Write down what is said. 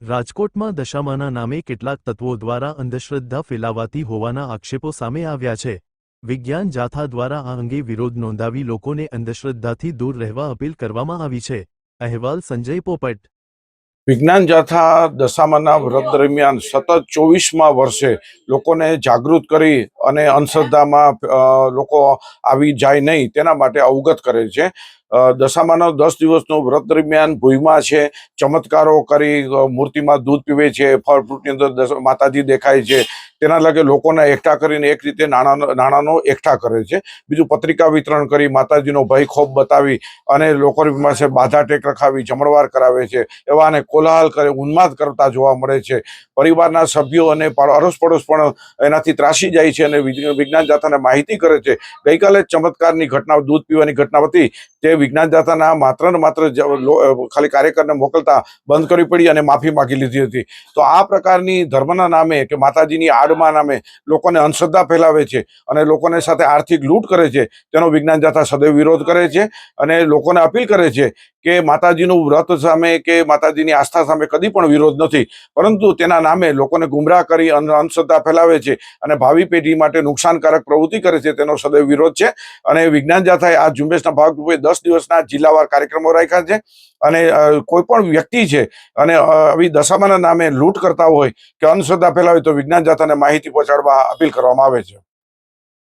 રાજકોટમાં દશામાના નામે કેટલાક તત્વો દ્વારા અંધશ્રદ્ધા ફેલાવાતી હોવાના આક્ષેપો સામે આવ્યા છે। વિજ્ઞાન જાથા દ્વારા આ અંગે વિરોધ નોંધાવી લોકોને અંધશ્રદ્ધાથી દૂર રહેવા અપીલ કરવામાં આવી છે। અહેવાલ સંજય પોપટ। વિજ્ઞાન જાથા દશામાના વ્રત દરમિયાન સતત 24મા વર્ષે લોકોને જાગૃત કરી અને અંધશ્રદ્ધામાં લોકો આવી જાય નહીં તેના માટે અવગત કરે છે। દશામાના 10 દિવસનો વ્રત દરમિયાન ભૂઈમાં છે, ચમત્કારો કરી મૂર્તિમાં દૂધ પીવે છે, ફળ ફ્રૂટની અંદર માતાજી દેખાય છે, તેના લાગે લોકોને એકઠા કરીને એક રીતે નાણાંનો એકઠા કરે છે। બીજું પત્રિકા વિતરણ કરી માતાજીનો ભય ખોફ બતાવી અને લોકોની પાસે બાધા ટેક રખાવી જમણવાર કરાવે છે, એવા અને કોલાહલ કરે ઉન્માદ કરતા જોવા મળે છે। પરિવારના સભ્યો અને અડોસ પડોશ પણ એનાથી ત્રાસી જાય છે અને વિજ્ઞાન જાથાને માહિતી કરે છે। ગઈકાલે ચમત્કારની ઘટના, દૂધ પીવાની ઘટના હતી, તે વિજ્ઞાન જાથાના માત્ર ને માત્ર ખાલી કાર્યકરને મોકલતા બંધ કરવી પડી અને માફી માગી લીધી હતી। તો આ પ્રકારની ધર્મના નામે કે માતાજીની આડમાં નામે લોકોને અંધશ્રદ્ધા ફેલાવે છે અને લોકોને સાથે આર્થિક લૂંટ કરે છે, તેનો વિજ્ઞાન જાથા સદૈવ વિરોધ કરે છે અને લોકોને અપીલ કરે છે કે માતાજીનું વ્રત સામે કે માતાજીની આસ્થા સામે કદી પણ વિરોધ નથી, પરંતુ તેના નામે લોકોને ગુમરાહ કરી અંધશ્રદ્ધા ફેલાવે છે અને ભાવિ પેઢી માટે નુકસાનકારક પ્રવૃત્તિ કરે છે, તેનો સદૈવ વિરોધ છે। અને વિજ્ઞાન જાથાએ આ ઝુંબેશના ભાગરૂપે 10 દિવસના જિલ્લાવાર કાર્યક્રમો રાખ્યા છે અને કોઈ પણ વ્યક્તિ છે અને આવી દશામાના નામે લૂંટ કરતા હોય કે અંધશ્રદ્ધા ફેલાવે તો વિજ્ઞાન જાથાને માહિતી પહોંચાડવા અપીલ કરવામાં આવે છે।